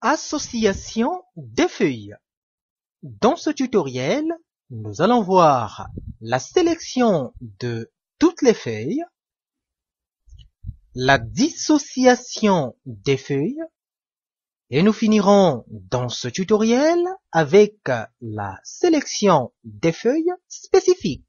Association des feuilles. Dans ce tutoriel, nous allons voir la sélection de toutes les feuilles, la dissociation des feuilles, et nous finirons dans ce tutoriel avec la sélection des feuilles spécifiques.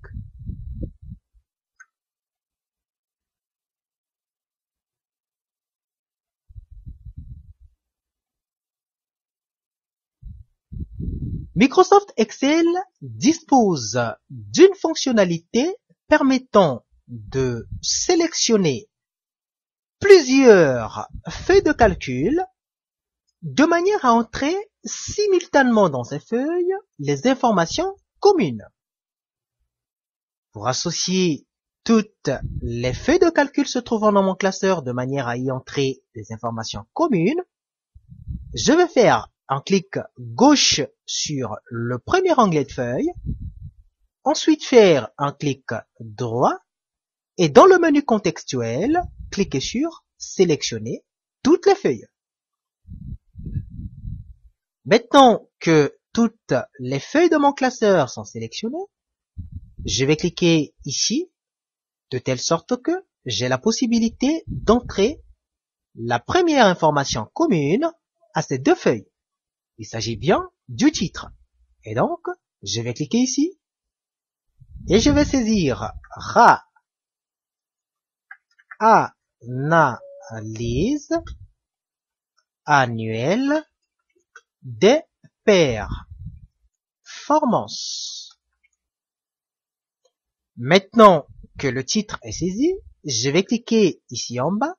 Microsoft Excel dispose d'une fonctionnalité permettant de sélectionner plusieurs feuilles de calcul de manière à entrer simultanément dans ces feuilles les informations communes. Pour associer toutes les feuilles de calcul se trouvant dans mon classeur de manière à y entrer des informations communes, je vais faire un clic gauche sur le premier onglet de feuille, ensuite faire un clic droit et dans le menu contextuel, cliquer sur sélectionner toutes les feuilles. Maintenant que toutes les feuilles de mon classeur sont sélectionnées, je vais cliquer ici de telle sorte que j'ai la possibilité d'entrer la première information commune à ces deux feuilles. Il s'agit bien du titre. Et donc, je vais cliquer ici et je vais saisir analyse annuelle des performances. Maintenant que le titre est saisi, je vais cliquer ici en bas,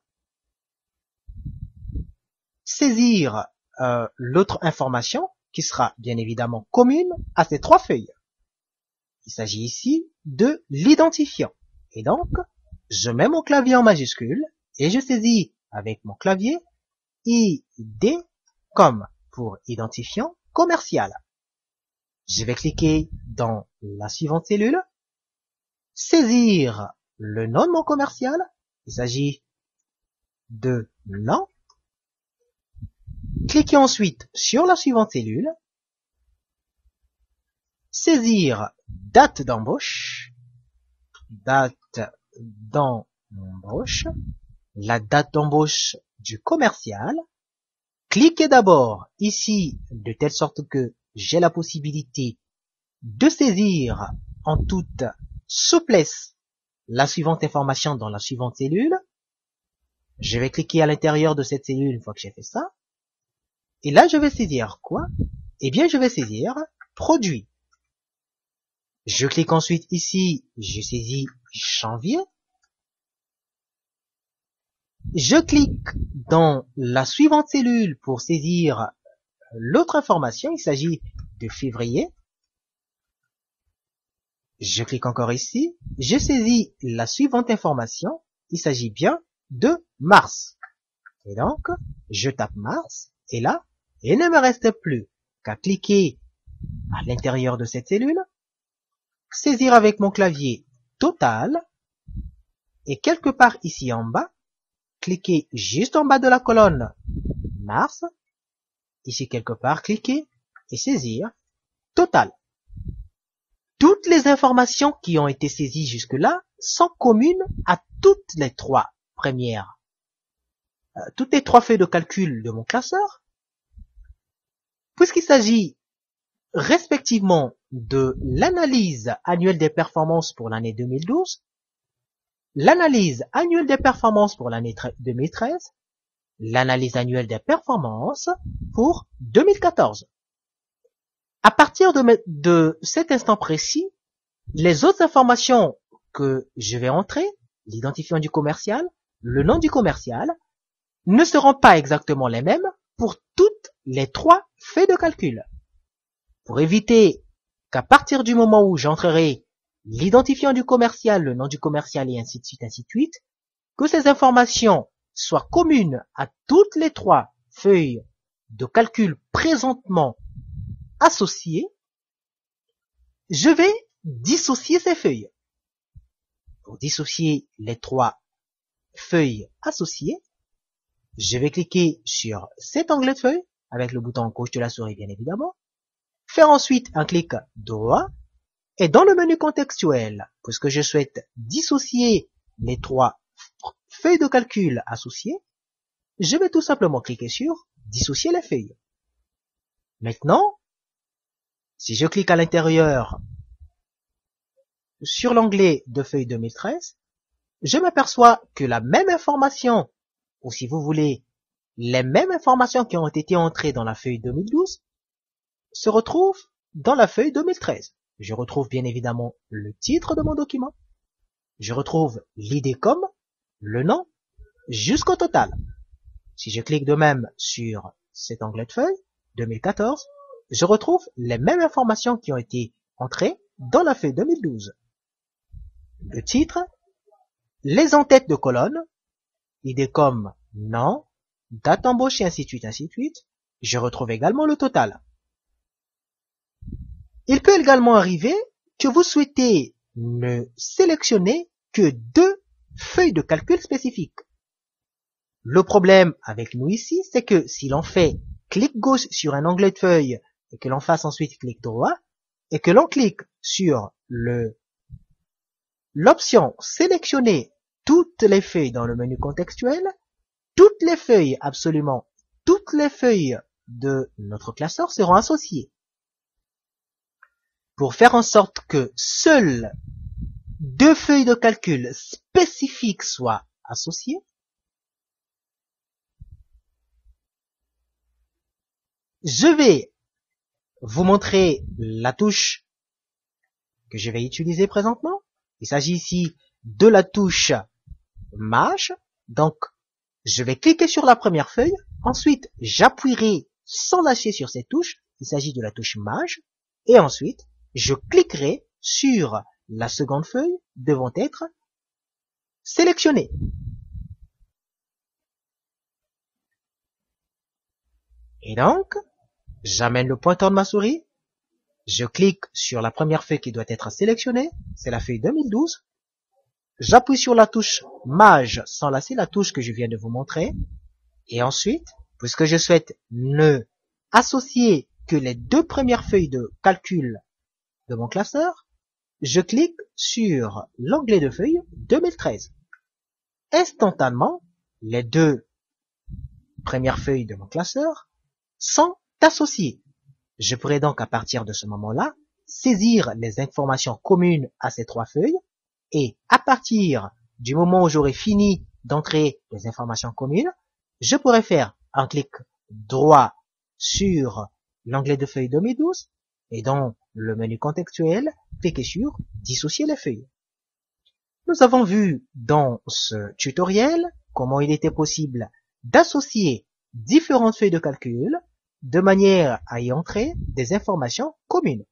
saisir l'autre information qui sera bien évidemment commune à ces trois feuilles. Il s'agit ici de l'identifiant. Et donc, je mets mon clavier en majuscule et je saisis avec mon clavier ID comme pour identifiant commercial. Je vais cliquer dans la suivante cellule, saisir le nom de mon commercial. Il s'agit de nom. Cliquez ensuite sur la suivante cellule, saisir date d'embauche, la date d'embauche du commercial. Cliquez d'abord ici de telle sorte que j'ai la possibilité de saisir en toute souplesse la suivante information dans la suivante cellule. Je vais cliquer à l'intérieur de cette cellule une fois que j'ai fait ça. Et là, je vais saisir quoi? Eh bien, je vais saisir produit. Je clique ensuite ici, je saisis janvier. Je clique dans la suivante cellule pour saisir l'autre information. Il s'agit de février. Je clique encore ici. Je saisis la suivante information. Il s'agit bien de mars. Et donc, je tape mars. Et là, il ne me reste plus qu'à cliquer à l'intérieur de cette cellule, saisir avec mon clavier total, et quelque part ici en bas, cliquer juste en bas de la colonne mars, ici quelque part, cliquer et saisir total. Toutes les informations qui ont été saisies jusque-là sont communes à toutes les trois premières, toutes les trois feuilles de calcul de mon classeur, puisqu'il s'agit respectivement de l'analyse annuelle des performances pour l'année 2012, l'analyse annuelle des performances pour l'année 2013, l'analyse annuelle des performances pour 2014. À partir de cet instant précis, les autres informations que je vais entrer, l'identifiant du commercial, le nom du commercial, ne seront pas exactement les mêmes pour toutes les trois feuilles de calcul. Pour éviter qu'à partir du moment où j'entrerai l'identifiant du commercial, le nom du commercial et ainsi de suite, que ces informations soient communes à toutes les trois feuilles de calcul présentement associées, je vais dissocier ces feuilles. Pour dissocier les trois feuilles associées, je vais cliquer sur cet onglet de feuille avec le bouton gauche de la souris bien évidemment, faire ensuite un clic droit, et dans le menu contextuel, puisque je souhaite dissocier les 3 feuilles de calcul associées, je vais tout simplement cliquer sur dissocier les feuilles. Maintenant, si je clique à l'intérieur sur l'onglet de feuille 2013, je m'aperçois que la même information, ou si vous voulez, les mêmes informations qui ont été entrées dans la feuille 2012 se retrouvent dans la feuille 2013. Je retrouve bien évidemment le titre de mon document, je retrouve l'IDCOM, le nom, jusqu'au total. Si je clique de même sur cet onglet de feuille 2014, je retrouve les mêmes informations qui ont été entrées dans la feuille 2012. Le titre, les en-têtes de colonne, IDCOM, nom, date d'embauche et ainsi de suite, ainsi de suite. Je retrouve également le total. Il peut également arriver que vous souhaitez ne sélectionner que 2 feuilles de calcul spécifiques. Le problème avec nous ici, c'est que si l'on fait clic gauche sur un onglet de feuille et que l'on fasse ensuite clic droit et que l'on clique sur l'option sélectionner toutes les feuilles dans le menu contextuel, toutes les feuilles, absolument toutes les feuilles de notre classeur seront associées. Pour faire en sorte que seules 2 feuilles de calcul spécifiques soient associées, je vais vous montrer la touche que je vais utiliser présentement. Il s'agit ici de la touche Maj. Donc, je vais cliquer sur la première feuille. Ensuite, j'appuierai sans lâcher sur cette touche. Il s'agit de la touche Maj. Et ensuite, je cliquerai sur la seconde feuille devant être sélectionnée. Et donc, j'amène le pointeur de ma souris. Je clique sur la première feuille qui doit être sélectionnée. C'est la feuille 2012. J'appuie sur la touche Maj sans lâcher, la touche que je viens de vous montrer. Et ensuite, puisque je souhaite ne associer que les 2 premières feuilles de calcul de mon classeur, je clique sur l'onglet de feuille 2013. Instantanément, les 2 premières feuilles de mon classeur sont associées. Je pourrais donc à partir de ce moment-là saisir les informations communes à ces 3 feuilles et à partir du moment où j'aurai fini d'entrer les informations communes, je pourrais faire un clic droit sur l'onglet de feuille 2012 et dans le menu contextuel, cliquez sur dissocier les feuilles. Nous avons vu dans ce tutoriel comment il était possible d'associer différentes feuilles de calcul de manière à y entrer des informations communes.